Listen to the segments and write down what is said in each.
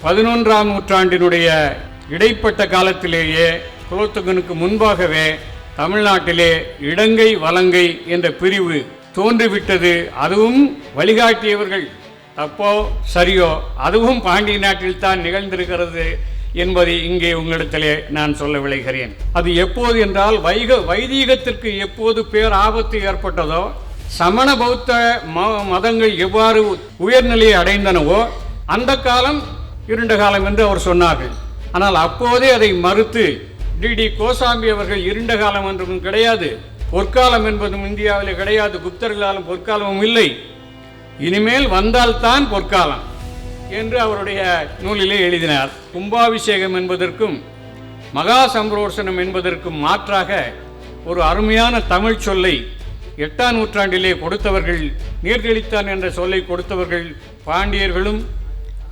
11ஆம் நூற்றாண்டினுடைய இடைப்பட்ட காலத்திலேயே குலோத்துங்கனுக்கு முன்பாகவே தமிழ்நாட்டிலே இடங்கை வலங்கை என்ற பிரிவு தோன்றிவிட்டது. அதுவும் வழிகாட்டியவர்கள் தப்போ சரியோ அதுவும் பாண்டிய நாட்டில் தான் நிகழ்ந்திருக்கிறது என்பதை இங்கே உங்களிடத்திலே நான் சொல்ல விளைகிறேன். அது எப்போது என்றால் வைதீகத்திற்கு எப்போது பேர் ஆபத்து ஏற்பட்டதோ, சமண பௌத்த மதங்கள் எவ்வாறு உயர்நிலையை அடைந்தனவோ அந்த காலம் இருண்ட காலம் என்று அவர் சொன்னார்கள். ஆனால் அப்போதே அதை மறுத்து டி கோசாம்பி அவர்கள் இருண்ட காலம் என்றும் கிடையாது, பொற்காலம் என்பதும் இந்தியாவில் கிடையாது, குப்தர்களாலும் பொற்காலமும் இல்லை, இனிமேல் வந்தால்தான் பொற்காலம் என்று அவருடைய நூலிலே எழுதினார். கும்பாபிஷேகம் என்பதற்கும் மகா சம்பரோஷனம் என்பதற்கும் மாற்றாக ஒரு அருமையான தமிழ் சொல்லை 8ஆம் நூற்றாண்டிலே கொடுத்தவர்கள், நீர்கழித்தான் என்ற சொல்லை கொடுத்தவர்கள் பாண்டியர்களும்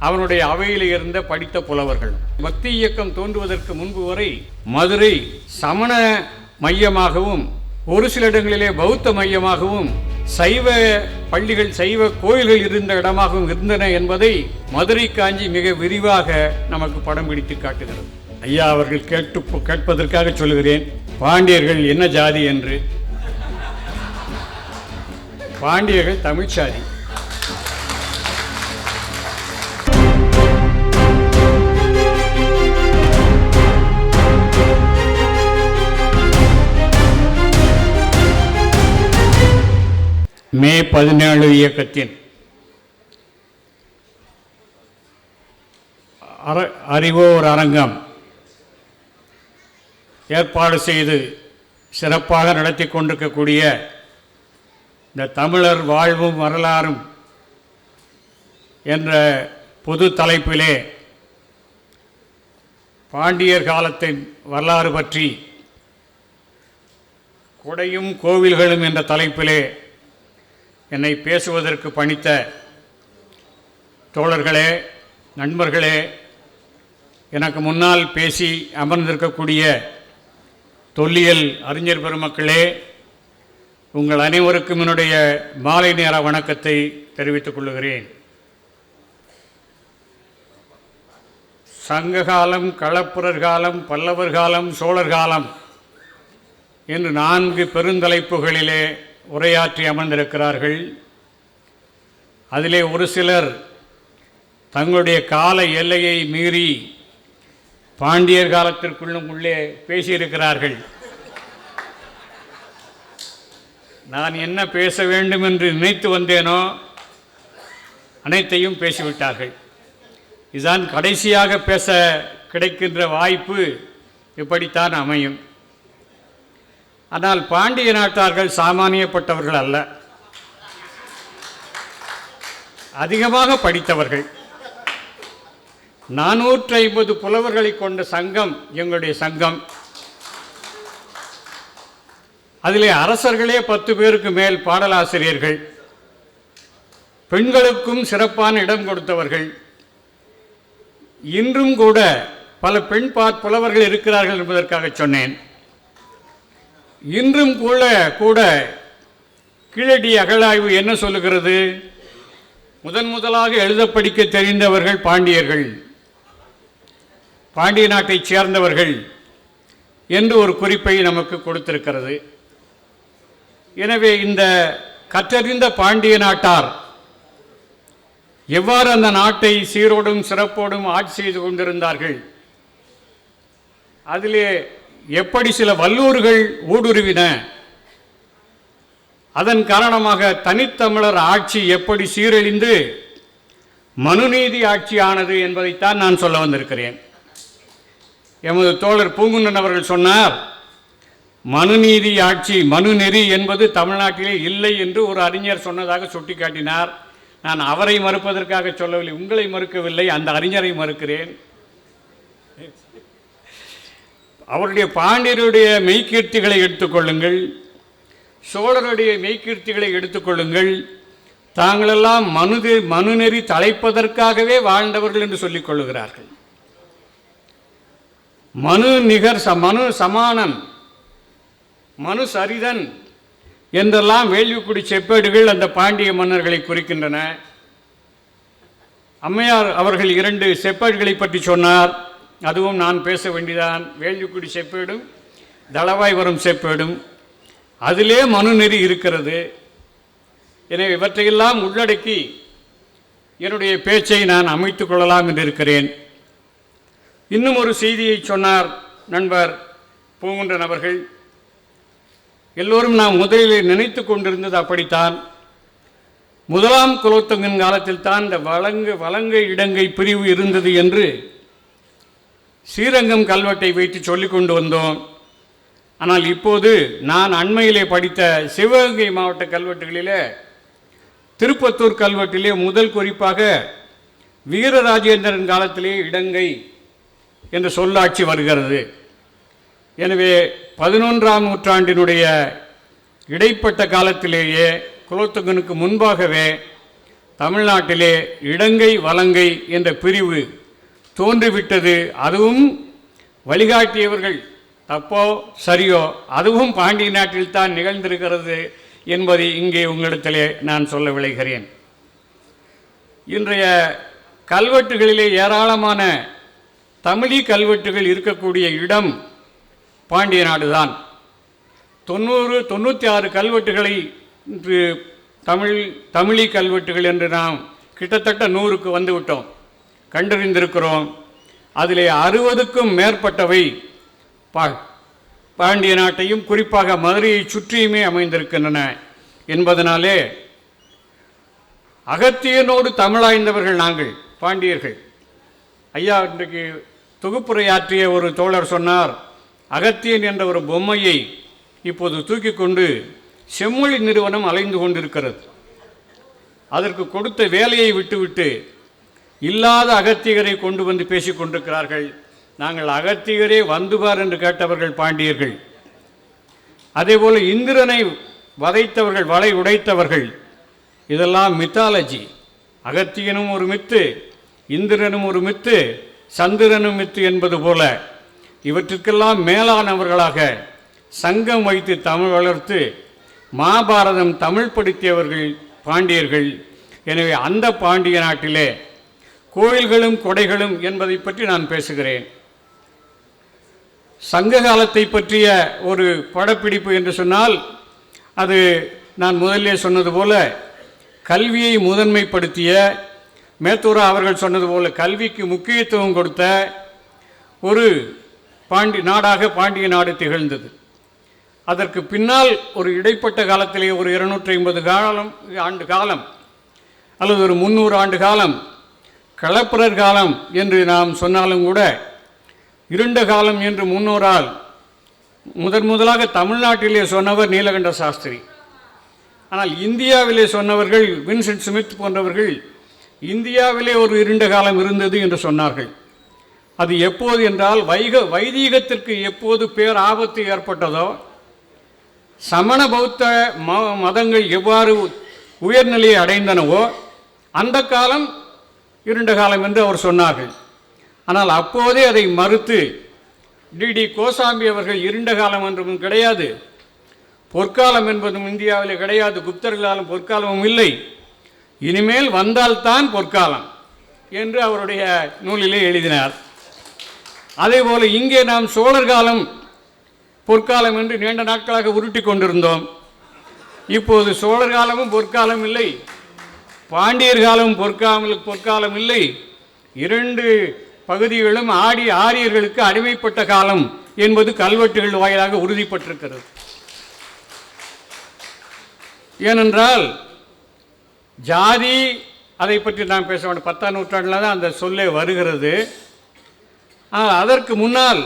அவனுடைய அவையில் இருந்த படித்த புலவர்கள். பக்தி இயக்கம் தோன்றுவதற்கு முன்பு வரை மதுரை சமண மையமாகவும் ஒரு சில இடங்களிலே பௌத்த மையமாகவும் சைவ பள்ளிகள் சைவ கோயில்கள் இருந்த இடமாகவும் இருந்தன என்பதை மதுரை காஞ்சி மிக விரிவாக நமக்கு படம் பிடித்து காட்டுகிறது. ஐயா அவர்கள் கேட்பதற்காக சொல்லுகிறேன், பாண்டியர்கள் என்ன ஜாதி என்று. பாண்டியர்கள் தமிழ் சாதி. மே 17 இயக்கத்தின் அறிவோர் அரங்கம் ஏற்பாடு செய்து சிறப்பாக நடத்தி கொண்டிருக்கக்கூடிய இந்த தமிழர் வாழ்வும் வரலாறும் என்ற பொது தலைப்பிலே பாண்டியர் காலத்தின் வரலாறு பற்றி கொடையும் கோவில்களும் என்ற தலைப்பிலே என்னை பேசுவதற்கு பணித்த தோழர்களே, நண்பர்களே, எனக்கு முன்னால் பேசி அமர்ந்திருக்கக்கூடிய தொல்லியல் அறிஞர் பெருமக்களே, உங்கள் அனைவருக்கும் என்னுடைய மாலை நேர வணக்கத்தை தெரிவித்துக் கொள்கிறேன். சங்ககாலம், களப்பிரர் காலம், பல்லவர் காலம், சோழர் காலம் என்று 4 பெருந்தலைப்புகளிலே உரையாற்றி அமர்ந்திருக்கிறார்கள். அதிலே ஒரு சிலர் தங்களுடைய கால எல்லையை மீறி பாண்டியர் காலத்திற்குள்ளும் உள்ளே பேசியிருக்கிறார்கள். நான் என்ன பேச வேண்டும் என்று நினைத்து வந்தேனோ அனைத்தையும் பேசிவிட்டார்கள். இதுதான் கடைசியாக பேச கிடைக்கின்ற வாய்ப்பு, இப்படித்தான் அமையும். ஆனால் பாண்டிய நாட்டார்கள் சாமானியப்பட்டவர்கள் அல்ல, அதிகமாக படித்தவர்கள். 450 புலவர்களை கொண்ட சங்கம் எங்களுடைய சங்கம். அதிலே அரசர்களே 10 பேருக்கு மேல் பாடலாசிரியர்கள், பெண்களுக்கும் சிறப்பான இடம் கொடுத்தவர்கள். இன்றும் கூட பல பெண் புலவர்கள் இருக்கிறார்கள் என்பதற்காக சொன்னேன். இன்றும் கூட கீழடி அகழாய்வு என்ன சொல்லுகிறது? முதலாக எழுத படிக்க தெரிந்தவர்கள் பாண்டியர்கள், பாண்டிய நாட்டைச் சேர்ந்தவர்கள் என்று ஒரு குறிப்பை நமக்கு கொடுத்திருக்கிறது. எனவே இந்த கற்றறிந்த பாண்டிய நாட்டார் எவ்வாறு அந்த நாட்டை சீரோடும் சிறப்போடும் ஆட்சி செய்து கொண்டிருந்தார்கள், அதிலே எப்படி சில வல்லூர்கள் ஊடுருவின, அதன் காரணமாக தனித்தமிழர் ஆட்சி எப்படி சீரழிந்து மனுநீதி ஆட்சியானது என்பதைத்தான் நான் சொல்ல வந்திருக்கிறேன். எமது தோழர் பூங்குன்றன் அவர்கள் சொன்னார், மனுநீதி ஆட்சி மனுநெறி என்பது தமிழ்நாட்டிலே இல்லை என்று ஒரு அறிஞர் சொன்னதாக சுட்டிக்காட்டினார். நான் அவரை மறுப்பதற்காக சொல்லவில்லை, உங்களை மறுக்கவில்லை, அந்த அறிஞரை மறுக்கிறேன். அவருடைய பாண்டியருடைய மெய்கீர்த்திகளை எடுத்துக்கொள்ளுங்கள், சோழருடைய மெய்கீர்த்திகளை எடுத்துக்கொள்ளுங்கள். தாங்களெல்லாம் மனுநெறி தலைப்பதற்காகவே வாழ்ந்தவர்கள் என்று சொல்லிக் கொள்ளுகிறார்கள். மனு நிகர் மனு சமானன், மனு சரிதன் என்றெல்லாம் வேள்விக்குடி செப்பேடுகள் அந்த பாண்டிய மன்னர்களை குறிக்கின்றன. அம்மையார் அவர்கள் 2 செப்பேடுகளை பற்றி சொன்னார். அதுவும் நான் பேச வேண்டியதான். வேள்விக்குடி செப்பேடும் தளவாய் வரும் செப்பேடும். அதிலே மனுநெறி இருக்கிறது. எனவே இவற்றையெல்லாம் உள்ளடக்கி என்னுடைய பேச்சை நான் அமைத்துக் கொள்ளலாம் என்று இருக்கிறேன். இன்னும் ஒரு செய்தியை சொன்னார் நண்பர் பூங்குன்றன் அவர்கள். எல்லோரும் நாம் முதலில் நினைத்து கொண்டிருந்தது அப்படித்தான். முதலாம் குலோத்துங்கன் காலத்தில் தான் இந்த வலங்கை இடங்கை பிரிவு இருந்தது என்று ஸ்ரீரங்கம் கல்வெட்டை வைத்து சொல்லிக் கொண்டு வந்தோம். ஆனால் இப்போது நான் அண்மையிலே படித்த சிவகங்கை மாவட்ட கல்வெட்டுகளிலே திருப்பத்தூர் கல்வெட்டிலே முதல் குறிப்பாக வீரராஜேந்திரன் காலத்திலே இடங்கை என்ற சொல்லாட்சி வருகிறது. எனவே 11ஆம் நூற்றாண்டினுடைய இடைப்பட்ட காலத்திலேயே குலோத்துங்கனுக்கு முன்பாகவே தமிழ்நாட்டிலே இடங்கை வலங்கை என்ற பிரிவு தோன்றிவிட்டது. அதுவும் வழிகாட்டியவர்கள் தப்போ சரியோ அதுவும் பாண்டிய நாட்டில்தான் நிகழ்ந்திருக்கிறது என்பதை இங்கே உங்களிடத்திலே நான் சொல்ல விளைகிறேன். இன்றைய கல்வெட்டுகளிலே ஏராளமான தமிழி கல்வெட்டுகள் இருக்கக்கூடிய இடம் பாண்டிய நாடுதான். 96 கல்வெட்டுகளை இன்று தமிழி கல்வெட்டுகள் என்று நாம் கிட்டத்தட்ட 100க்கு வந்துவிட்டோம், கண்டறிந்திருக்கிறோம். அதிலே 60க்கும் மேற்பட்டவை பாண்டிய நாட்டையும் குறிப்பாக மதுரையை சுற்றியுமே அமைந்திருக்கின்றன என்பதனாலே அகத்தியனோடு தமிழாய்ந்தவர்கள் நாங்கள் பாண்டியர்கள். ஐயா இன்றைக்கு தொகுப்புரையாற்றிய ஒரு தோழர் சொன்னார், அகத்தியன் என்ற ஒரு பொம்மையை இப்போது தூக்கி கொண்டு செம்மொழி நிறுவனம் அலைந்து கொண்டிருக்கிறது. அதற்கு கொடுத்த வேலையை விட்டுவிட்டு இல்லாத அகத்தியரை கொண்டு வந்து பேசிக் கொண்டிருக்கிறார்கள். நாங்கள் அகத்தியரே வந்துவார் என்று கேட்டவர்கள் பாண்டியர்கள். அதேபோல் இந்திரனை வதைத்தவர்கள், வலை உடைத்தவர்கள். இதெல்லாம் மித்தாலஜி. அகத்தியனும் ஒரு மித்து, இந்திரனும் ஒரு மித்து, சந்திரனும் மித்து என்பது போல இவற்றுக்கெல்லாம் மேலானவர்களாக சங்கம் வைத்து தமிழ் வளர்த்து மகாபாரதம் தமிழ் படித்தவர்கள் பாண்டியர்கள். எனவே அந்த பாண்டிய நாட்டிலே கோயில்களும் கொடைகளும் என்பதை பற்றி நான் பேசுகிறேன். சங்க காலத்தை பற்றிய ஒரு படப்பிடிப்பு என்று சொன்னால் அது நான் முதல்லே சொன்னது போல கல்வியை முதன்மைப்படுத்திய மேத்தூரா அவர்கள் சொன்னது போல கல்விக்கு முக்கியத்துவம் கொடுத்த ஒரு நாடாக பாண்டிய நாடு திகழ்ந்தது. அதற்கு பின்னால் ஒரு இடைப்பட்ட காலத்திலே ஒரு 250 ஆண்டு காலம் அல்லது ஒரு 300 ஆண்டு காலம் களப்பிரர் காலம் என்று நாம் சொன்னாலும் கூட இருண்ட காலம் என்று முன்னோரால் முதலாக தமிழ்நாட்டிலே சொன்னவர் நீலகண்ட சாஸ்திரி. ஆனால் இந்தியாவிலே சொன்னவர்கள் வின்சென்ட் ஸ்மித் போன்றவர்கள் இந்தியாவிலே ஒரு இருண்ட காலம் இருந்தது என்று சொன்னார்கள். அது எப்போது என்றால் வைதீகத்திற்கு எப்போது பேர் ஆபத்து ஏற்பட்டதோ, சமண பௌத்த மதங்கள் எவ்வாறு உயர்நிலையை அடைந்தனவோ அந்த காலம் இருண்ட காலம் என்று அவர் சொன்னார்கள். ஆனால் அப்போதே அதை மறுத்து டிடி கோசாம்பி அவர்கள் இருண்ட காலம் என்றும் கிடையாது, பொற்காலம் என்பதும் இந்தியாவிலே கிடையாது, குப்தர்களாலும் பொற்காலமும் இல்லை, இனிமேல் வந்தால்தான் பொற்காலம் என்று அவருடைய நூலிலே எழுதினார். அதேபோல் இங்கே நாம் சோழர் காலம் பொற்காலம் என்று நீண்ட நாட்களாக உருட்டி கொண்டிருந்தோம். இப்போது சோழர் காலமும் பொற்காலம் இல்லை, பாண்டியர் காலமும் பொற்காலம் இல்லை. 2 பகுதிகளும் ஆரியர்களுக்கு அடிமைப்பட்ட காலம் என்பது கல்வெட்டுகள் வாயிலாக உறுதிப்பட்டிருக்கிறது. ஏனென்றால் ஜாதி அதை பற்றி நாம் பேச வேண்டும். 10ஆம் நூற்றாண்டில் தான் அந்த சொல்லே வருகிறது. ஆனால் அதற்கு முன்னால்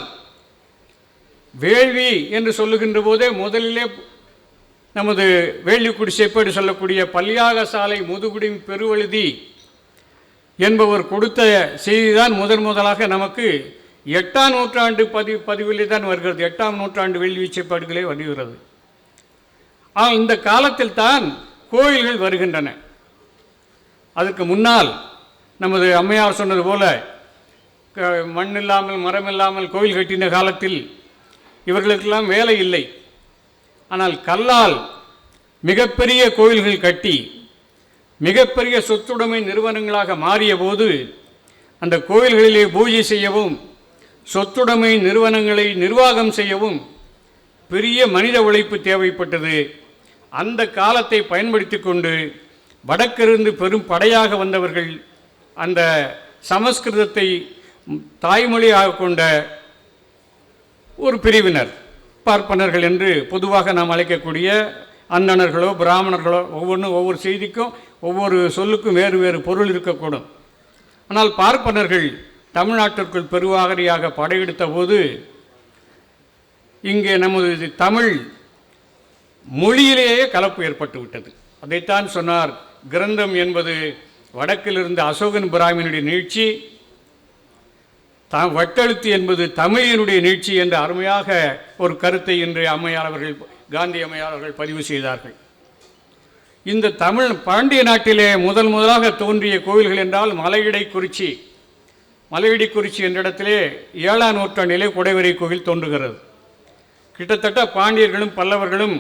வேள்வி என்று சொல்லுகின்ற போதே முதலிலே நமது வேள்விக்குடி செப்பேடு சொல்லக்கூடிய பல்யாக சாலை முதுகுடி பெருவழுதி என்பவர் கொடுத்த செய்திதான் முதலாக நமக்கு 8ஆம் நூற்றாண்டு பதிவிலே தான் வருகிறது. 8ஆம் நூற்றாண்டு வேள்வி செப்பேடுகளே வருகிறது. ஆனால் இந்த காலத்தில் தான் கோயில்கள் வருகின்றன. அதற்கு முன்னால் நமது அம்மையார் சொன்னது போல மண் இல்லாமல் மரம் இல்லாமல் கோயில் கட்டின காலத்தில் இவர்களுக்கெல்லாம் வேலை இல்லை. ஆனால் கல்லால் மிகப்பெரிய கோயில்கள் கட்டி மிகப்பெரிய சொத்துடைமை நிறுவனங்களாக மாறிய போது அந்த கோயில்களிலே பூஜை செய்யவும் சொத்துடைமை நிறுவனங்களை நிர்வாகம் செய்யவும் பெரிய மனித உழைப்பு தேவைப்பட்டது. அந்த காலத்தை பயன்படுத்தி கொண்டு வடக்கிருந்து பெரும் படையாக வந்தவர்கள் அந்த சமஸ்கிருதத்தை தாய்மொழியாக கொண்ட ஒரு பிரிவினர், பார்ப்பனர்கள் என்று பொதுவாக நாம் அழைக்கக்கூடிய அந்தணர்களோ பிராமணர்களோ, ஒவ்வொரு செய்திக்கும் ஒவ்வொரு சொல்லுக்கும் வேறு வேறு பொருள் இருக்கக்கூடும். ஆனால் பார்ப்பனர்கள் தமிழ்நாட்டிற்குள் பெருவாரியாக படையெடுத்த போது இங்கே நமது தமிழ் மொழியிலேயே கலப்பு ஏற்பட்டு விட்டது. அதைத்தான் சொன்னார், கிரந்தம் என்பது வடக்கிலிருந்து அசோகன் பிராமினுடைய நீட்சி, வட்டெழுத்து என்பது தமிழினுடைய நீட்சி என்ற அருமையாக ஒரு கருத்தை இன்று அம்மையார் அவர்கள், காந்தி அம்மையார் அவர்கள் பதிவு செய்தார்கள். இந்த தமிழ் பாண்டிய நாட்டிலே முதலாக தோன்றிய கோவில்கள் என்றால் மலையிடைக்குறிச்சி என்ற இடத்திலே 7ஆம் நூற்றாண்டிலே குடைவரை கோவில் தோன்றுகிறது. கிட்டத்தட்ட பாண்டியர்களும் பல்லவர்களும்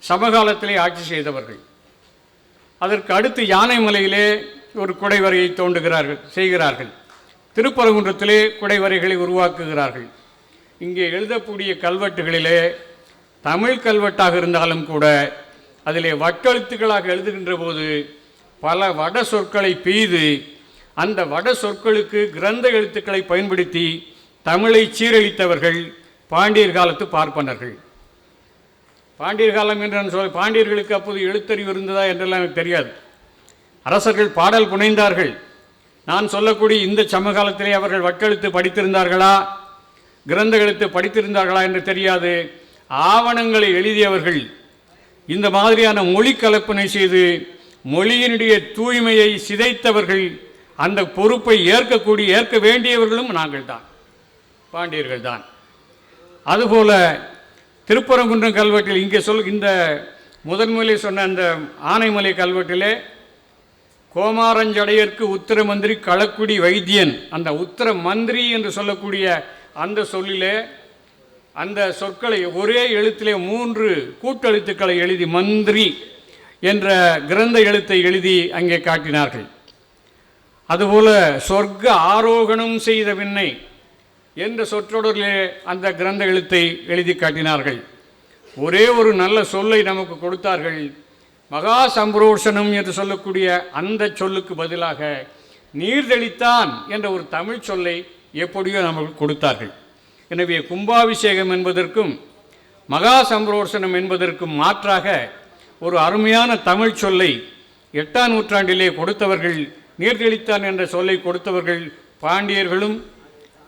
சமகாலத்திலே ஆட்சி செய்தவர்கள். அதற்கு அடுத்து யானைமலையிலே ஒரு குடைவரையை செய்கிறார்கள். திருப்பரங்குன்றத்திலே குடைவரைகளை உருவாக்குகிறார்கள். இங்கே எழுதக்கூடிய கல்வெட்டுகளிலே தமிழ் கல்வெட்டாக இருந்தாலும் கூட அதிலே வட்டெழுத்துக்களாக எழுதுகின்ற போது பல வட சொற்களை பெய்து அந்த வட சொற்களுக்கு கிரந்த எழுத்துக்களை பயன்படுத்தி தமிழை சீரழித்தவர்கள் பாண்டியர் காலத்து பார்ப்பனர்கள். பாண்டியர் காலம் என்று நான் சொல்ல, பாண்டியர்களுக்கு அப்போது எழுத்தறிவு இருந்ததா என்றெல்லாம் எனக்கு தெரியாது. அரசர்கள் பாடல் புனைந்தார்கள். நான் சொல்லக்கூடிய இந்த சமகாலத்திலே அவர்கள் வட்டெழுத்து படித்திருந்தார்களா, கிரந்த எழுத்து படித்திருந்தார்களா என்று தெரியாது. ஆவணங்களை எழுதியவர்கள் இந்த மாதிரியான மொழி கலப்பனை செய்து மொழியினுடைய தூய்மையை சிதைத்தவர்கள். அந்த பொறுப்பை ஏற்க வேண்டியவர்களும் நாங்கள் தான், பாண்டியர்கள் தான். அதுபோல திருப்பரங்குன்றம் கல்வெட்டில் இங்கே இந்த முதன்முறை சொன்ன அந்த ஆனைமலை கல்வெட்டிலே கோமாரஞ்சடையற்கு உத்தர மந்திரி களக்குடி வைத்தியன், அந்த உத்தர மந்திரி என்று சொல்லக்கூடிய அந்த சொல்லிலே அந்த சொற்களை ஒரே எழுத்திலே 3 கூட்டெழுத்துக்களை எழுதி மந்திரி என்ற கிரந்த எழுத்தை எழுதி அங்கே காட்டினார்கள். அதுபோல சொர்க்க ஆரோகணம் செய்த விண்ணை என்ற சொற்றொடரிலே அந்த கிரந்த எழுத்தை எழுதி காட்டினார்கள். ஒரே ஒரு நல்ல சொல்லை நமக்கு கொடுத்தார்கள். மகா சம்பரோஷனம் என்று சொல்லக்கூடிய அந்த சொல்லுக்கு பதிலாக நீர்தெளித்தான் என்ற ஒரு தமிழ் சொல்லை எப்படியோ நமக்கு கொடுத்தார்கள். எனவே கும்பாபிஷேகம் என்பதற்கும் மகா சம்பரோஷனம் என்பதற்கும் மாற்றாக ஒரு அருமையான தமிழ் சொல்லை 8ஆம் நூற்றாண்டிலே கொடுத்தவர்கள், நீர்தெளித்தான் என்ற சொல்லை கொடுத்தவர்கள் பாண்டியர்களும்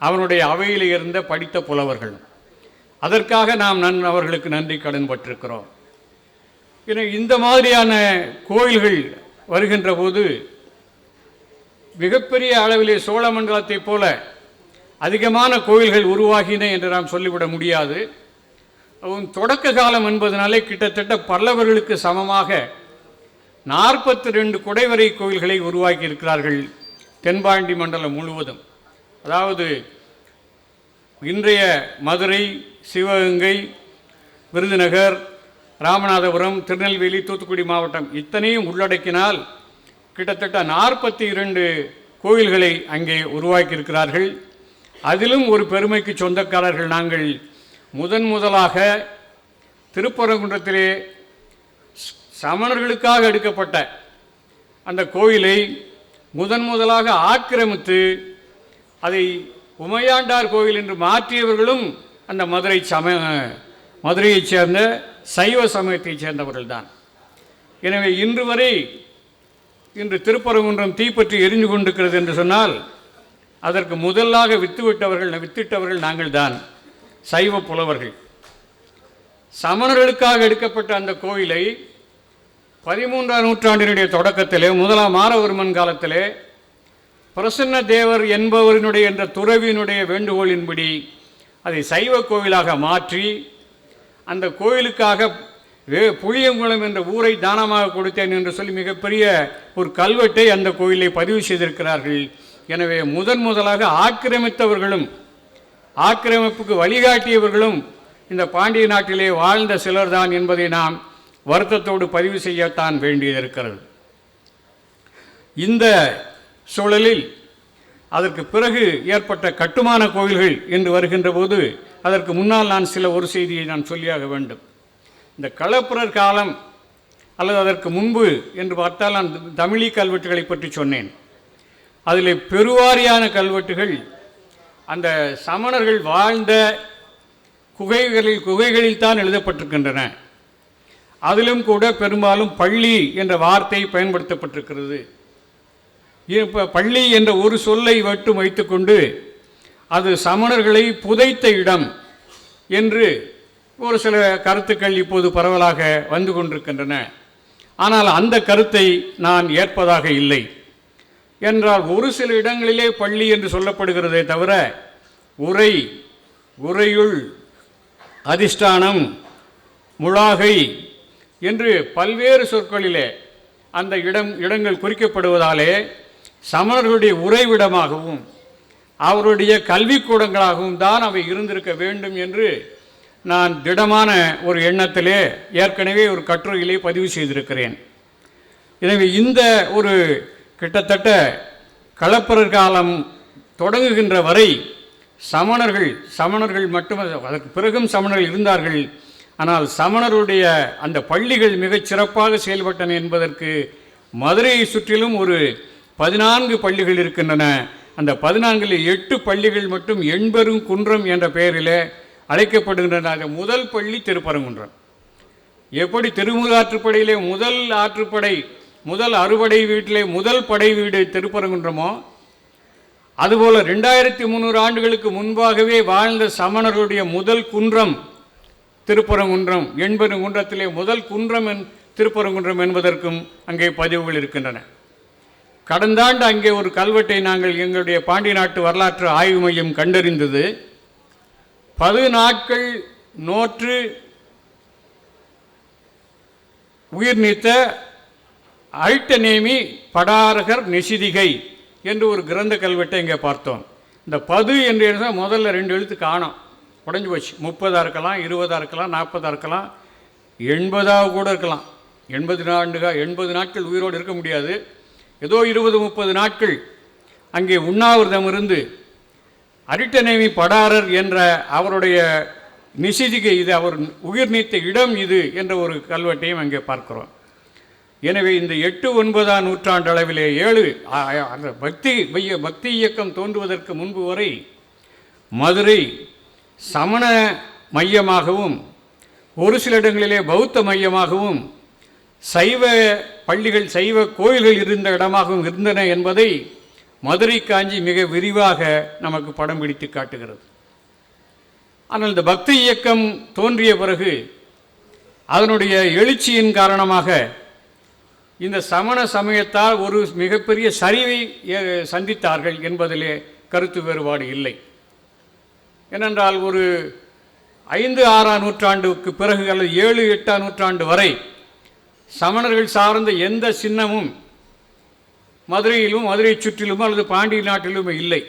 அவனுடைய அவையில் இருந்த படித்த புலவர்களும். அதற்காக நாம் அவர்களுக்கு நன்றி கடன் பட்டிருக்கிறோம். இந்த மாதிரியான கோயில்கள் வருகின்ற போது மிகப்பெரிய அளவிலே சோழ மண்டலத்தைப் போல அதிகமான கோயில்கள் உருவாகின என்று நாம் சொல்லிவிட முடியாது. தொடக்க காலம் என்பதனாலே கிட்டத்தட்ட பல்லவர்களுக்கு சமமாக 42 குடைவரை கோயில்களை உருவாக்கி இருக்கிறார்கள் தென்பாண்டி மண்டலம் முழுவதும். அதாவது இன்றைய மதுரை, சிவகங்கை, விருதுநகர், ராமநாதபுரம், திருநெல்வேலி, தூத்துக்குடி மாவட்டம் இத்தனையும் உள்ளடக்கினால் கிட்டத்தட்ட 42 கோயில்களை அங்கே உருவாக்கியிருக்கிறார்கள். அதிலும் ஒரு பெருமைக்கு சொந்தக்காரர்கள் நாங்கள். முதலாக திருப்பரங்குன்றத்திலே சமணர்களுக்காக எடுக்கப்பட்ட அந்த கோயிலை முதலாக ஆக்கிரமித்து அதை உமையாண்டார் கோயில் என்று மாற்றியவர்களும் அந்த மதுரையைச் சேர்ந்த சைவ சமயத்தைச் சேர்ந்தவர்கள் தான். எனவே இன்று திருப்பரங்குன்றம் தீப்பற்றி எரிந்து கொண்டிருக்கிறது என்று சொன்னால் அதற்கு முதலாக வித்திட்டவர்கள் நாங்கள் தான், சைவ புலவர்கள். சமணர்களுக்காக எடுக்கப்பட்ட அந்த கோயிலை 13ஆம் நூற்றாண்டினுடைய தொடக்கத்திலே 1ஆம் மாரவர்மன் காலத்திலே பிரசன்ன தேவர் என்பவரினுடைய என்ற துறவியினுடைய வேண்டுகோளின்படி அதை சைவ கோவிலாக மாற்றி அந்த கோயிலுக்காக புளியங்குளம் என்ற ஊரை தானமாக கொடுத்தேன் என்று சொல்லி மிகப்பெரிய ஒரு கல்வெட்டை அந்த கோயிலை பதிவு செய்திருக்கிறார்கள். எனவே முதலாக ஆக்கிரமித்தவர்களும் ஆக்கிரமிப்புக்கு வழிகாட்டியவர்களும் இந்த பாண்டிய நாட்டிலே வாழ்ந்த சிலர்தான் என்பதை நாம் வருத்தத்தோடு பதிவு செய்யத்தான் வேண்டியிருக்கிறது. இந்த சூழலில் அதற்கு பிறகு ஏற்பட்ட கட்டுமான கோயில்கள் என்று வருகின்ற போது அதற்கு முன்னால் நான் ஒரு செய்தியை நான் சொல்லியாக வேண்டும். இந்த களப்பிரர் காலம் அல்லது அதற்கு முன்பு என்று பார்த்தால் நான் தமிழி கல்வெட்டுகளை பற்றி சொன்னேன். அதில் பெருவாரியான கல்வெட்டுகள் அந்த சமணர்கள் வாழ்ந்த குகைகளில் தான் எழுதப்பட்டிருக்கின்றன. அதிலும் கூட பெரும்பாலும் பள்ளி என்ற வார்த்தை பயன்படுத்தப்பட்டிருக்கிறது. இப்போ பள்ளி என்ற ஒரு சொல்லை மட்டும் வைத்துக்கொண்டு அது சமணர்களை புதைத்த இடம் என்று ஒரு சில கருத்துக்கள் இப்போது பரவலாக வந்து கொண்டிருக்கின்றன. ஆனால் அந்த கருத்தை நான் ஏற்பதாக இல்லை. என்றால் ஒரு சில இடங்களிலே பள்ளி என்று சொல்லப்படுகிறதே தவிர உரையுள், அதிஷ்டானம், முழாகை என்று பல்வேறு சொற்களிலே அந்த இடங்கள் குறிக்கப்படுவதாலே சமணர்களுடைய உறைவிடமாகவும் அவருடைய கல்விக்கூடங்களாகவும் தான் அவை இருந்திருக்க வேண்டும் என்று நான் திடமான ஒரு எண்ணத்திலே ஏற்கனவே ஒரு கட்டுரையிலே பதிவு செய்திருக்கிறேன். எனவே இந்த ஒரு கிட்டத்தட்ட களப்பிரர் காலம் தொடங்குகின்ற வரை சமணர்கள் மட்டும், அதற்கு பிறகும் சமணர்கள் இருந்தார்கள். ஆனால் சமணருடைய அந்த பள்ளிகள் மிகச் சிறப்பாக செயல்பட்டன என்பதற்கு மதுரையை சுற்றிலும் ஒரு 14 பள்ளிகள் இருக்கின்றன. அந்த 14 8 பள்ளிகள் மட்டும் எண்பெரும் குன்றம் என்ற பெயரில் அழைக்கப்படுகின்றன. அந்த முதல் பள்ளி திருப்பரங்குன்றம். எப்படி திருமுகாற்றுப்படையிலே முதல் அறுபடை வீட்டிலே முதல் படை வீடு திருப்பரங்குன்றமோ, அதுபோல் 2300 ஆண்டுகளுக்கு முன்பாகவே வாழ்ந்த சமணர்களுடைய முதல் குன்றம் திருப்பரங்குன்றம். எண்பெரும் குன்றத்திலே முதல் குன்றம் திருப்பரங்குன்றம் என்பதற்கும் அங்கே பதிவுகள் இருக்கின்றன. கடந்த ஆண்டு அங்கே ஒரு கல்வெட்டை நாங்கள் எங்களுடைய பாண்டி நாட்டு வரலாற்று ஆய்வு மையம் கண்டறிந்தது. 10 நாட்கள் நோற்று உயிர் நீத்த அழிட்டநேமி படாரகர் நெசிதிகை என்று ஒரு கிரந்த கல்வெட்டை இங்கே பார்த்தோம். இந்த 10 என்று முதல்ல 2 எழுத்து காணோம், உடஞ்சி போச்சு. 30 இருக்கலாம், 20 இருக்கலாம், 40 இருக்கலாம், 80 கூட இருக்கலாம். 80 நாட்கள் உயிரோடு இருக்க முடியாது. ஏதோ 20-30 நாட்கள் அங்கே உண்ணாவிரதம் இருந்து அரிட்டநேமி படாரர் என்ற அவருடைய நிசிதிகை, இது அவர் உயிர் நீத்த இடம் இது என்ற ஒரு கல்வெட்டையும் அங்கே பார்க்கிறோம். எனவே இந்த 8-9ஆம் நூற்றாண்டு அளவிலே அந்த பக்தி இயக்கம் தோன்றுவதற்கு முன்பு வரை மதுரை சமண மையமாகவும் ஒரு சில இடங்களிலே பௌத்த மையமாகவும் சைவ பள்ளிகள், சைவ கோயில்கள் இருந்த இடமாகவும் இருந்தன என்பதை மதுரை காஞ்சி மிக விரிவாக நமக்கு படம் பிடித்து காட்டுகிறது. ஆனால் இந்த பக்தி இயக்கம் தோன்றிய பிறகு அதனுடைய எழுச்சியின் காரணமாக இந்த சமண சமயத்தால் ஒரு மிகப்பெரிய சரிவை சந்தித்தார்கள் என்பதிலே கருத்து வேறுபாடு இல்லை. ஏனென்றால் ஒரு 5-6ஆம் நூற்றாண்டுக்கு பிறகு அல்லது 7-8ஆம் நூற்றாண்டு வரை சமணர்கள் சார்ந்த எந்த சின்னமும் மதுரையிலும் மதுரை சுற்றிலும் அல்லது பாண்டி நாட்டிலும் இல்லை.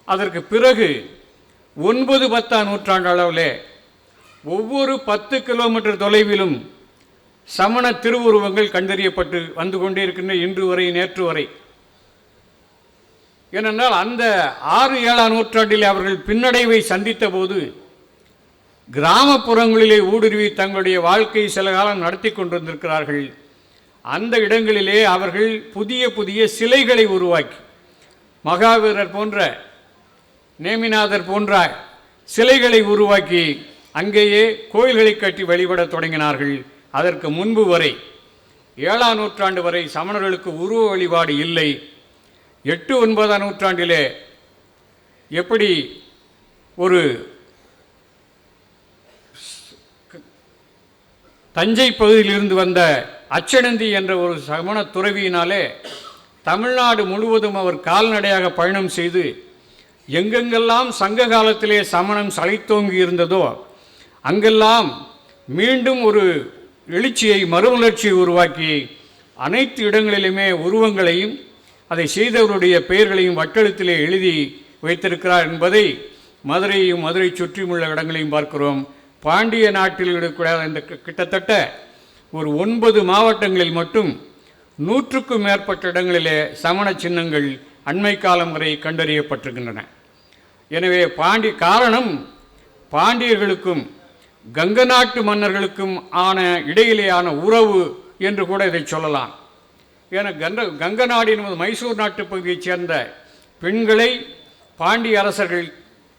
அதற்கு பிறகு 9-10ஆம் நூற்றாண்டு அளவில் ஒவ்வொரு 10 கிலோமீட்டர் தொலைவிலும் சமண திருவுருவங்கள் கண்டறியப்பட்டு வந்து கொண்டே இருக்கின்ற இன்று வரை, நேற்று வரை. ஏனென்றால் அந்த 6-7ஆம் நூற்றாண்டில் அவர்கள் பின்னடைவை சந்தித்த போது கிராமப்புறங்களிலே ஊடுருவி தங்களுடைய வாழ்க்கை சில காலம் நடத்தி கொண்டிருந்திருக்கிறார்கள். அந்த இடங்களிலே அவர்கள் புதிய சிலைகளை உருவாக்கி மகாவீரர் போன்ற, நேமிநாதர் போன்ற சிலைகளை உருவாக்கி அங்கேயே கோயில்களை கட்டி வழிபடத் தொடங்கினார்கள். அதற்கு முன்பு வரை 7ஆம் நூற்றாண்டு வரை சமணர்களுக்கு உருவ வழிபாடு இல்லை. 8-9ஆம் நூற்றாண்டிலே எப்படி ஒரு தஞ்சை பகுதியிலிருந்து வந்த அச்சனந்தி என்ற ஒரு சமண துறவியினாலே தமிழ்நாடு முழுவதும் அவர் கால்நடையாக பயணம் செய்து எங்கெங்கெல்லாம் சங்க காலத்திலே சமணம் சளைத்தோங்கி இருந்ததோ அங்கெல்லாம் மீண்டும் ஒரு எழுச்சியை, மறுமலர்ச்சியை உருவாக்கி அனைத்து இடங்களிலுமே உருவங்களையும் அதை செய்தவருடைய பெயர்களையும் வட்டெழுத்திலே எழுதி வைத்திருக்கிறார் என்பதை மதுரையும் மதுரை சுற்றியுள்ள இடங்களையும் பார்க்கிறோம். பாண்டிய நாட்டில் இருக்கக்கூடிய இந்த கிட்டத்தட்ட ஒரு 9 மாவட்டங்களில் மட்டும் 100க்கும் மேற்பட்ட இடங்களிலே சமண சின்னங்கள் அண்மை காலம் வரை கண்டறியப்பட்டிருக்கின்றன. எனவே காரணம் பாண்டியர்களுக்கும் கங்க நாட்டு மன்னர்களுக்கும் இடையிலேயான உறவு என்று கூட இதை சொல்லலாம். ஏன்னா கங்க நாடு என்பது மைசூர் நாட்டு பகுதியைச் சேர்ந்த பெண்களை பாண்டிய அரசர்கள்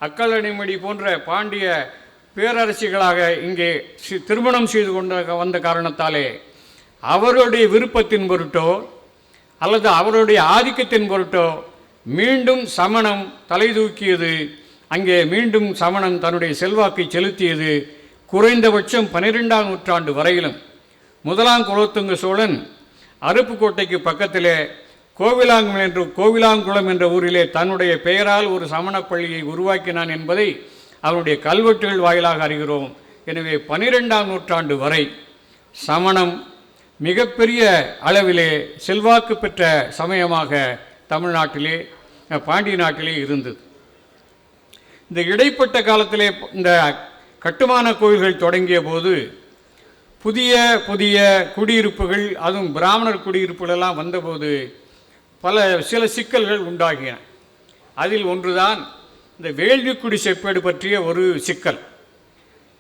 அக்கலனிமடி போன்ற பாண்டிய பேரரசிகளாக இங்கே திருமணம் செய்து கொண்டு வந்த காரணத்தாலே அவருடைய விருப்பத்தின் பொருட்டோ அல்லது அவருடைய ஆதிக்கத்தின் பொருட்டோ மீண்டும் சமணம் தலை தூக்கியது. அங்கே மீண்டும் சமணம் தன்னுடைய செல்வாக்கை செலுத்தியது. குறைந்தபட்சம் 12ஆம் நூற்றாண்டு வரையிலும் முதலாம் குலோத்துங்க சோழன் அருப்புக்கோட்டைக்கு பக்கத்திலே கோவிலாங்குளம் என்ற ஊரிலே தன்னுடைய பெயரால் ஒரு சமண பள்ளியை உருவாக்கினான் என்பதை அவனுடைய கல்வெட்டுகள் வாயிலாக அறிகிறோம். எனவே 12ஆம் நூற்றாண்டு வரை சமணம் மிகப்பெரிய அளவிலே செல்வாக்கு பெற்ற சமயமாக தமிழ்நாட்டிலே பாண்டிய நாட்டிலே இருந்தது. இந்த இடைப்பட்ட காலத்திலே இந்த கட்டுமான கோயில்கள் தொடங்கிய போது புதிய புதிய குடியிருப்புகள், அதுவும் பிராமணர் குடியிருப்புகளெல்லாம் வந்தபோது சில சிக்கல்கள் உண்டாகின. அதில் ஒன்றுதான் இந்த வேள்விக்குடி செப்பேடு பற்றிய ஒரு சிக்கல்.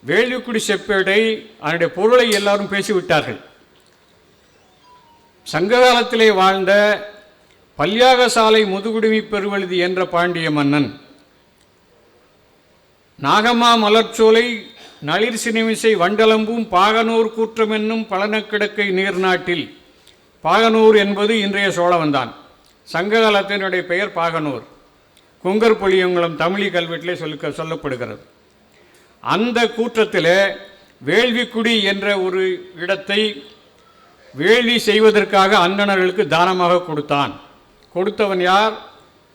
வேள்விக்குடி செப்பேடை அதனுடைய பொருளை எல்லாரும் பேசிவிட்டார்கள். சங்க காலத்திலே வாழ்ந்த பல்யாகசாலை முதுகுடுமி பெருவழுதி என்ற பாண்டிய மன்னன் நாகமா மலர்ச்சோலை நளிர் சினிமிசை வண்டலம்பும் பாகனூர் கூற்றம் என்னும் பழனக்கிடக்கை நீர்நாட்டில், பாகனூர் என்பது இன்றைய சோழவந்தான். சங்க காலத்தினுடைய பெயர் பாகனூர். குங்கர் பொழியங்குளம் தமிழி கல்வெட்டிலே சொல்லப்படுகிறது. அந்த கூற்றத்தில் வேள்விக்குடி என்ற ஒரு இடத்தை வேள்வி செய்வதற்காக அந்தணர்களுக்கு தானமாக கொடுத்தவன் யார்?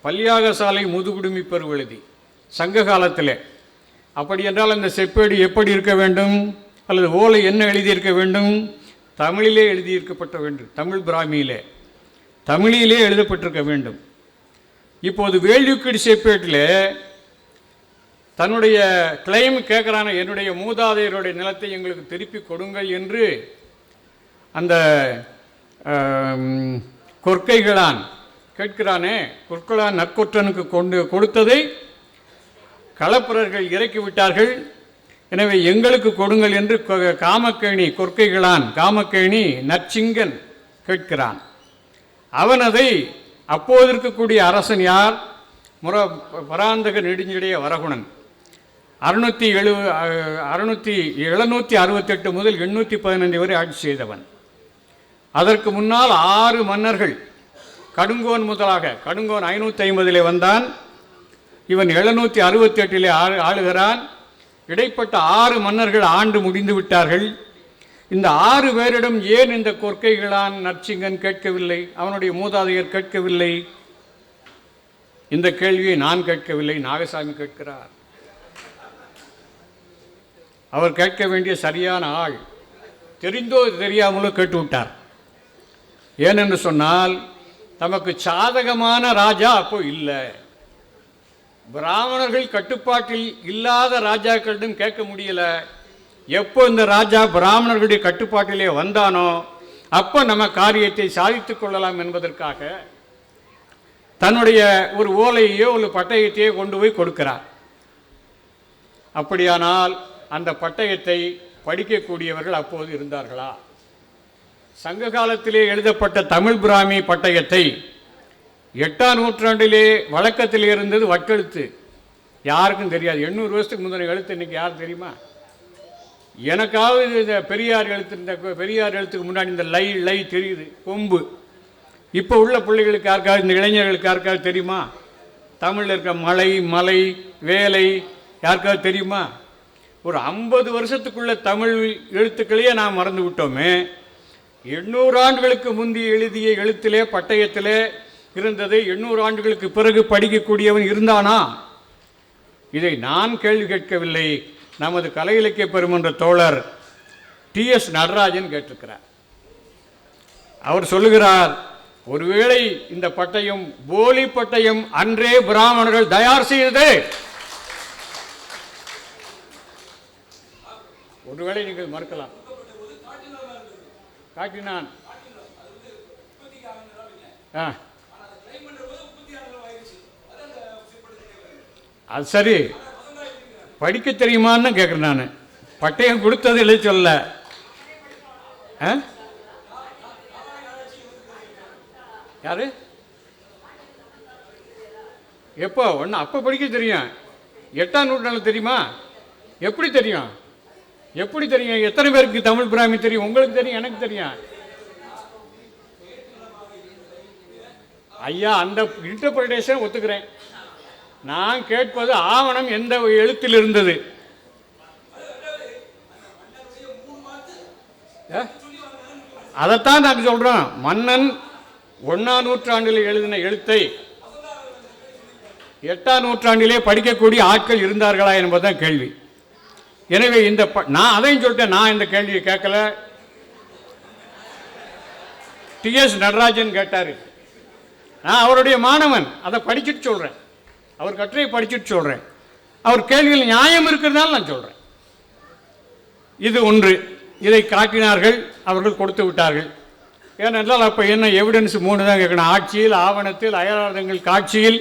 பல்யாகசாலை முதுகுடுமி பெருவழுதி. சங்க காலத்தில் அப்படி என்றால் அந்த செப்பேடு எப்படி இருக்க வேண்டும், அல்லது ஓலை என்ன எழுதியிருக்க வேண்டும்? தமிழிலே எழுதியிருக்கப்பட்ட வேண்டும். தமிழ் பிராமியிலே தமிழிலே எழுதப்பட்டிருக்க வேண்டும். இப்போது வேள்விக்குடி செப்பேட்டில் தன்னுடைய கிளைம் கேட்குறான, என்னுடைய மூதாதையருடைய நிலத்தை எங்களுக்கு திருப்பி கொடுங்கள் என்று அந்த கொற்கைகளான் கேட்கிறானே. கொற்களான் நற்கொற்றனுக்கு கொடுத்ததை களப்பிரர்கள் இறக்கிவிட்டார்கள். எனவே எங்களுக்கு கொடுங்கள் என்று காமக்கேணி நற்சிங்கன் கேட்கிறான். அவன் அதை அப்போது இருக்கக்கூடிய அரசன் யார்? பராந்தக நெடுஞ்சிடைய வரகுணன். 768 முதல் 815 வரை ஆட்சி செய்தவன். அதற்கு முன்னால் 6 மன்னர்கள், கடுங்கோன் முதலாக, கடுங்கோன் 550 வந்தான், இவன் 768 ஆளுகிறான். இடைப்பட்ட 6 மன்னர்கள் ஆண்டு முடிந்து விட்டார்கள். இந்த 6 பேரிடம் ஏன் இந்த கொற்கைகளான் நற்சிங்கன் கேட்கவில்லை? அவனுடைய மூதாதையர் கேட்கவில்லை? இந்த கேள்வியை நான் கேட்கவில்லை, நாகசாமி கேட்கிறார். அவர் கேட்க வேண்டிய சரியான ஆள். தெரிந்தோ தெரியாமலோ கேட்டுவிட்டார். ஏனென்று சொன்னால் நமக்கு சாதகமான ராஜா அப்போ இல்லை. பிராமணர்கள் கட்டுப்பாட்டில் இல்லாத ராஜாக்களிடம் கேட்க முடியல. எப்போ இந்த ராஜா பிராமணர்களுடைய கட்டுப்பாட்டிலே வந்தானோ அப்போ நம்ம காரியத்தை சாதித்துக் கொள்ளலாம் என்பதற்காக தன்னுடைய ஒரு ஓலையோ ஒரு பட்டயத்தையோ கொண்டு போய் கொடுக்கிறார். அப்படியானால் அந்த பட்டயத்தை படிக்கக்கூடியவர்கள் அப்போது இருந்தார்களா? சங்க காலத்திலே எழுதப்பட்ட தமிழ் பிராமி பட்டயத்தை 8ஆம் நூற்றாண்டிலே வழக்கத்தில் இருந்தது வட்டெழுத்து. யாருக்கும் தெரியாது. 800 வருஷத்துக்கு முந்தின எழுத்து இன்னைக்கு யார் தெரியுமா? எனக்காவது இந்த பெரியார் எழுத்துக்கு முன்னாடி இந்த லை தெரியுது, கொம்பு. இப்போ உள்ள பிள்ளைகளுக்கு யாருக்காவது, இந்த இளைஞர்களுக்கு யாருக்காவது தெரியுமா? தமிழில் இருக்க மலை வேலை யாருக்காவது தெரியுமா? ஒரு 50 வருஷத்துக்குள்ள தமிழ் எழுத்துக்களையே நாம் மறந்து விட்டோமே. 800 ஆண்டுகளுக்கு முந்தி எழுதிய எழுத்திலே பட்டயத்திலே இருந்ததை 800 ஆண்டுகளுக்கு பிறகு படிக்கக்கூடியவன் இருந்தானா? இதை நான் கேள்வி கேட்கவில்லை. நமது கலை இலக்கிய பெருமன்ற தோழர் TS நடராஜன் கேட்டிருக்கிறார். அவர் சொல்லுகிறார், ஒருவேளை இந்த பட்டயம் போலி பட்டயம் அன்றே பிராமணர்கள் தயார் செய்தது. ஒருவேளை நீங்கள் மறுக்கலாம். காட்டினான். ஆ, அது சரி, படிக்க தெரியுமான்னு கேட்குறேன் நான். பட்டயம் கொடுத்தது எழுத சொல்ல. யாரு எப்போ ஒன்று அப்போ படிக்க தெரியும். 8ஆம் நூற்றாண்டு தெரியுமா? எப்படி தெரியும்? எப்படி தெரியும்? எத்தனை பேருக்கு தமிழ் பிராமி தெரியும்? உங்களுக்கு தெரியும், எனக்கு தெரியும். ஐயா, அந்த இன்டர்பிரேஷன் ஒத்துக்கிறேன். நான் கேட்பது ஆவணம் எந்த எழுத்தில் இருந்தது. அதைத்தான் நான் சொல்றோம். மன்னன் 1ஆம் நூற்றாண்டில் எழுதின எழுத்தை 8ஆம் நூற்றாண்டிலே படிக்கக்கூடிய ஆட்கள் இருந்தார்களா என்பதுதான் கேள்வி. எனவே இந்த நான் அதையும் சொல்லிட்டேன். நான் இந்த கேள்வியை கேட்கல. டி.எஸ். நடராஜன் கேட்டார். நான் அவருடைய மாணவன், அதை படிச்சுட்டு சொல்கிறேன். அவர் கட்டுரையை படிச்சுட்டு சொல்கிறேன். அவர் கேள்வியில் நியாயம் இருக்கிறதுனால நான் சொல்கிறேன். இது ஒன்று. இதை காட்டினார்கள், அவர்கள் கொடுத்து விட்டார்கள். ஏனென்றால் அப்போ என்ன எவிடன்ஸ் 3 தான் கேட்கணும். ஆட்சியில், ஆவணத்தில், அயலாளர்கள் காட்சியில்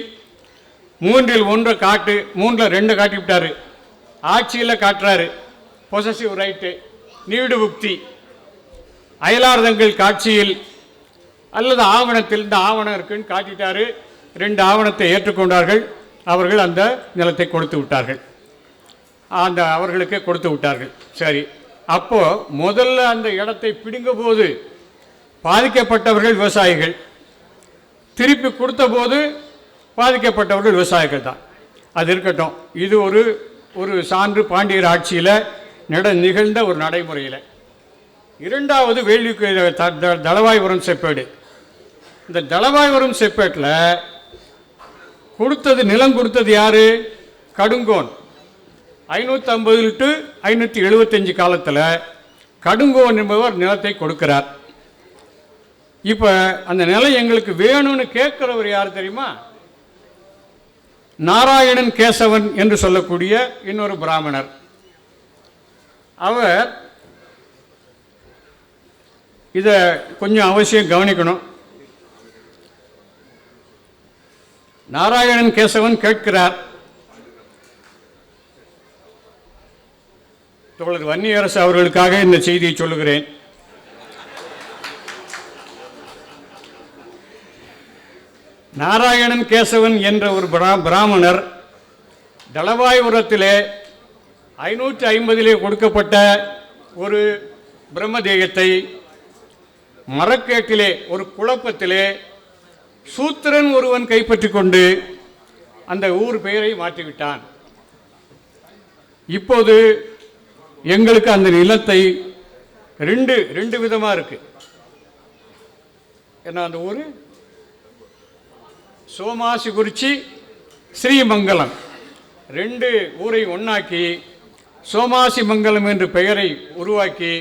3இல் 1 காட்டு, 3இல் 2 காட்டி விட்டார். ஆட்சியில் காட்டுறாரு பொசசிவ் ரைட்டு, நீடு புக்தி. அயலார்தங்கள் காட்சியில் அல்லது ஆவணத்தில் இந்த ஆவணம் இருக்குன்னு காட்டிட்டாரு. 2 ஆவணத்தை ஏற்றுக்கொண்டார்கள். அவர்கள் அந்த நிலத்தை கொடுத்து விட்டார்கள். அந்த அவர்களுக்கு கொடுத்து விட்டார்கள். சரி, அப்போ முதல்ல அந்த இடத்தை பிடுங்க போது பாதிக்கப்பட்டவர்கள் விவசாயிகள், திருப்பி கொடுத்த போது பாதிக்கப்பட்டவர்கள் விவசாயிகள் தான். அது இருக்கட்டும். இது ஒரு சான்று பாண்டியர் ஆட்சியில் நிகழ்ந்த ஒரு நடைமுறையில். 2வது வேள்விக்கு தளவாய்புரம் செப்பேடு. இந்த தளவாய்புரம் செப்பேட்டில் கொடுத்தது, நிலம் கொடுத்தது யாரு? கடுங்கோன். 550 to 575 காலத்தில் கடுங்கோன் என்பவர் நிலத்தை கொடுக்கிறார். இப்போ அந்த நிலம் எங்களுக்கு வேணும்னு கேட்கிறவர் யார் தெரியுமா? நாராயணன் கேசவன் என்று சொல்லக்கூடிய இன்னொரு பிராமணர். அவர் இதை கொஞ்சம் அவசியம் கவனிக்கணும். நாராயணன் கேசவன் கேட்கிறார், தோழர் வன்னியரசு அவர்களுக்காக இந்த செய்தியை சொல்லுகிறேன். நாராயணன் கேசவன் என்ற ஒரு பிராமணர் தளவாய்புரத்திலே 550 கொடுக்கப்பட்ட ஒரு பிரம்மதேயத்தை மரக்கேட்டிலே ஒரு குழப்பத்திலே சூத்திரன் ஒருவன் கைப்பற்றி கொண்டு அந்த ஊர் பெயரை மாற்றிவிட்டான். இப்போது எங்களுக்கு அந்த நிலத்தை ரெண்டு விதமாக இருக்கு. ஏன்னா அந்த ஊர் சோமாசிகுறிச்சி, ஸ்ரீமங்கலம் 2 ஊரை ஒன்னாக்கி சோமாசி மங்கலம் என்ற பெயரை உருவாக்கி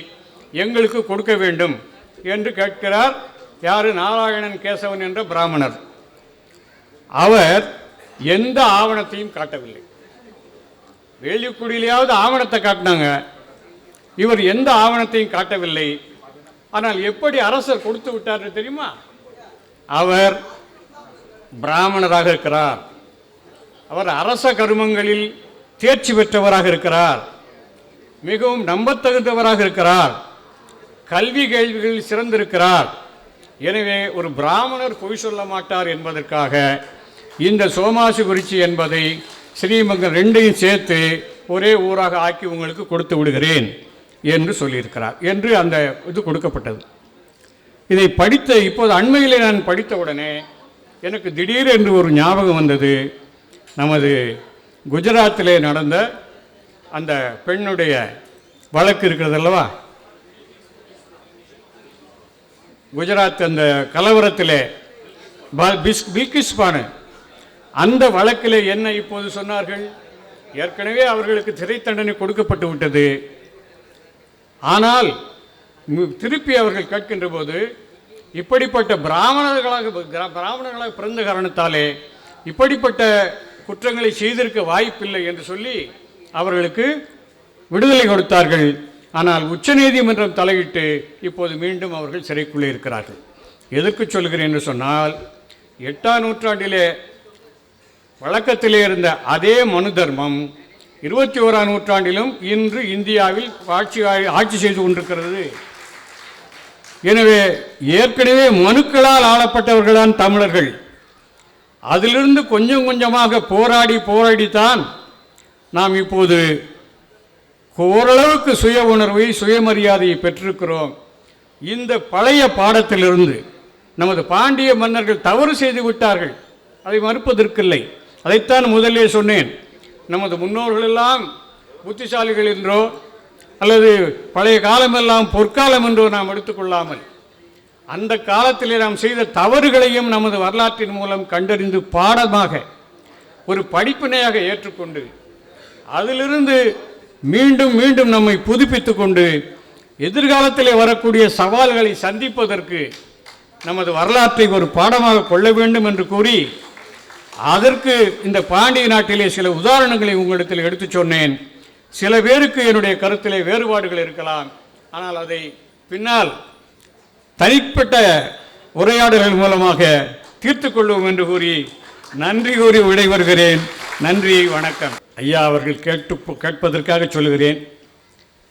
எங்களுக்கு கொடுக்க வேண்டும் என்று கேட்கிறார். யாரு? நாராயணன் கேசவன் என்ற பிராமணர். அவர் எந்த ஆவணத்தையும் காட்டவில்லை. வேள்விக்குடியிலேயாவது ஆவணத்தை காட்டினாங்க, இவர் எந்த ஆவணத்தையும் காட்டவில்லை. ஆனால் எப்படி அரசர் கொடுத்து விட்டார் தெரியுமா? அவர் பிராமணராக இருக்கிறார், அவர் அரச கருமங்களில் தேர்ச்சி பெற்றவராக இருக்கிறார், மிகவும் நம்பத்தகுந்தவராக இருக்கிறார், கல்வி கேள்விகளில் சிறந்திருக்கிறார். எனவே ஒரு பிராமணர் பொய் சொல்ல மாட்டார் என்பதற்காக இந்த சோமாசிகுறிச்சி என்பதை ஸ்ரீமங்கலம் 2ஐயும் சேர்த்து ஒரே ஊராக ஆக்கி உங்களுக்கு கொடுத்து விடுகிறேன் என்று சொல்லியிருக்கிறார் என்று அந்த இது கொடுக்கப்பட்டது. இதை படித்த இப்போது அண்மையில் நான் படித்தவுடனே எனக்கு திடீரென்று ஒரு ஞாபகம் வந்தது. நமது குஜராத்திலே நடந்த அந்த பெண்ணுடைய வழக்கு இருக்கிறது அல்லவா? குஜராத் அந்த கலவரத்திலே பில்கிஸ் பானு, அந்த வழக்கிலே என்ன இப்போது சொன்னார்கள்? ஏற்கனவே அவர்களுக்கு சிறை தண்டனை கொடுக்கப்பட்டு விட்டது. ஆனால் திருப்பி அவர்கள் கேட்கின்ற போது இப்படிப்பட்ட பிராமணர்களாக பிறந்த காரணத்தாலே இப்படிப்பட்ட குற்றங்களை செய்திருக்க வாய்ப்பில்லை என்று சொல்லி அவர்களுக்கு விடுதலை கொடுத்தார்கள். ஆனால் உச்சநீதிமன்றம் தலையிட்டு இப்போது மீண்டும் அவர்கள் சிறைக்குள்ளே இருக்கிறார்கள். எதற்கு சொல்கிறேன் என்று சொன்னால், 8ஆம் நூற்றாண்டிலே வழக்கத்திலே இருந்த அதே மனு தர்மம் 21ஆம் நூற்றாண்டிலும் இன்று இந்தியாவில் ஆட்சி செய்து கொண்டிருக்கிறது. எனவே ஏற்கனவே மனுக்களால் ஆளப்பட்டவர்கள்தான் தமிழர்கள். அதிலிருந்து கொஞ்சம் கொஞ்சமாக போராடித்தான் நாம் இப்போது ஓரளவுக்கு சுய உணர்வை, சுயமரியாதையை பெற்றிருக்கிறோம். இந்த பழைய பாடத்திலிருந்து நமது பாண்டிய மன்னர்கள் தவறு செய்து விட்டார்கள், அதை மறுப்பதற்கில்லை. அதைத்தான் முதலே சொன்னேன். நமது முன்னோர்களெல்லாம் புத்திசாலிகள் என்றோ அல்லது பழைய காலமெல்லாம் பொற்காலம் என்றோ நாம் எடுத்துக்கொள்ளாமல், அந்த காலத்திலே நாம் செய்த தவறுகளையும் நமது வரலாற்றின் மூலம் கண்டறிந்து பாடமாக ஒரு படிப்பினையாக ஏற்றுக்கொண்டு அதிலிருந்து மீண்டும் மீண்டும் நம்மை புதுப்பித்து கொண்டு எதிர்காலத்திலே வரக்கூடிய சவால்களை சந்திப்பதற்கு நமது வரலாற்றை ஒரு பாடமாக கொள்ள வேண்டும் என்று கூறி, அதற்கு இந்த பாண்டிய நாட்டிலே சில உதாரணங்களை உங்களிடத்தில் எடுத்து சொன்னேன். சில பேருக்கு என்னுடைய கருத்திலே வேறுபாடுகள் இருக்கலாம், ஆனால் அதை பின்னால் தனிப்பட்ட உரையாடல்கள் மூலமாக தீர்த்து கொள்வோம் என்று கூறி நன்றி கூறி விடைபெறுகிறேன். நன்றி, வணக்கம். ஐயா அவர்கள் கேட்பதற்காக சொல்லுகிறேன்,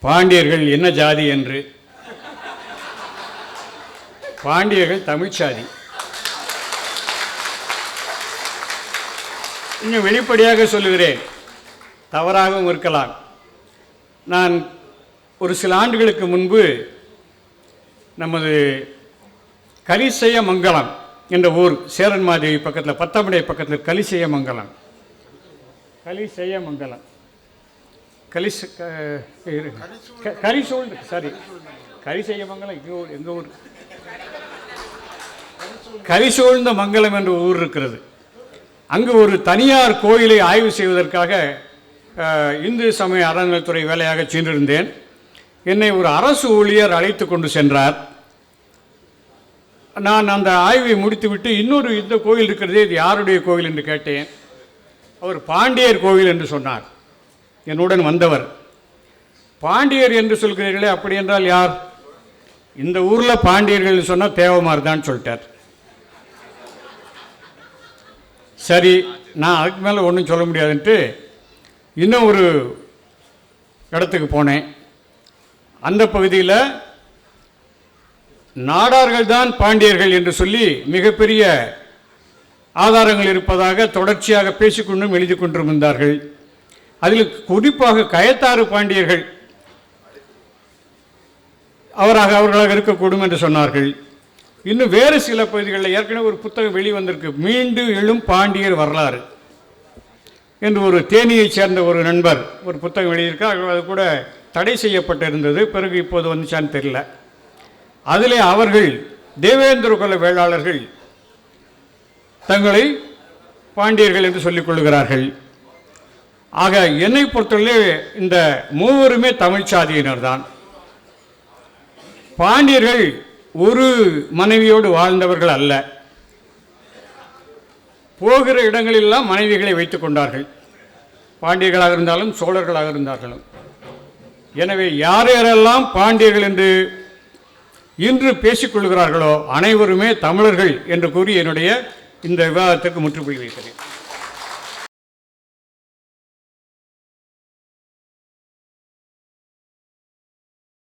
பாண்டியர்கள் என்ன ஜாதி என்று. பாண்டியர்கள் தமிழ் சாதி. இன்னும் வெளிப்படையாக சொல்லுகிறேன், தவறாகவும் இருக்கலாம். நான் ஒரு சில ஆண்டுகளுக்கு முன்பு நமது கலிசையமங்கலம் என்ற ஊர், சேரன்மாதேவி பக்கத்தில், பத்தமடை பக்கத்தில் கலிசையமங்கலம், கரிசூழ்ந்து, சாரி, கரிசையமங்கலம் எங்கள் ஊர், கரிசூழ்ந்த மங்கலம் என்ற ஊர் இருக்கிறது. அங்கு ஒரு தனியார் கோயிலை ஆய்வு செய்வதற்காக இந்து சமய அறநிலைத்துறை வேலையாக சென்றிருந்தேன். என்னை ஒரு அரசு ஊழியர் அழைத்து கொண்டு சென்றார். நான் அந்த ஆய்வை முடித்துவிட்டு இன்னொரு இந்த கோயில் இருக்கிறதே, இது யாருடைய கோயில் என்று கேட்டேன். அவர் பாண்டியர் கோவில் என்று சொன்னார். என்னுடன் வந்தவர், பாண்டியர் என்று சொல்கிறீர்களே, அப்படி என்றால் யார்? இந்த ஊரில் பாண்டியர்கள் சொன்னால் தேவமார் தான் சொல்லிட்டார். சரி, நான் அதுக்கு மேலே ஒன்றும் சொல்ல முடியாதுன்ட்டு இன்னும் ஒரு இடத்துக்கு போனேன். அந்த பகுதியில் நாடார்கள் தான் பாண்டியர்கள் என்று சொல்லி மிகப்பெரிய ஆதாரங்கள் இருப்பதாக தொடர்ச்சியாக பேசிக்கொண்டும் எழுதி கொண்டும் இருந்தார்கள். அதில் குறிப்பாக கயத்தாறு பாண்டியர்கள் அவர்களாக இருக்கக்கூடும் என்று சொன்னார்கள். இன்னும் வேறு சில பகுதிகளில் ஏற்கனவே ஒரு புத்தகம் வெளிவந்திருக்கு, மீண்டு எழும் பாண்டியர் வரலாறு என்று ஒரு தேனியைச் சேர்ந்த ஒரு நண்பர் ஒரு புத்தகம் எழுதியிருக்கார். அது கூட தடை செய்யப்பட்டிருந்தது, பிறகு இப்போது வந்துச்சான்னு தெரியல. அதிலே அவர்கள் தேவேந்திர குல வேளாளர்கள் தங்களை பாண்டியர்கள் என்று சொல்லிக் கொள்கிறார்கள். ஆக என்னை பொறுத்தவரை இந்த மூவருமே தமிழ் சாதியினர் தான். பாண்டியர்கள் ஒரு மனைவியோடு வாழ்ந்தவர்கள் அல்ல. போகிற இடங்களெல்லாம் மனைவிகளை வைத்துக் கொண்டார்கள், பாண்டியர்களாக இருந்தாலும் சோழர்களாக இருந்தார்களும். எனவே யார் யாரெல்லாம் பாண்டியர்கள் என்று இன்று பேசிக்கொள்கிறார்களோ அனைவருமே தமிழர்கள் என்று கூறி என்னுடைய இந்த விவாதத்திற்கு முற்றுப்புள்ளி வைக்கிறேன்.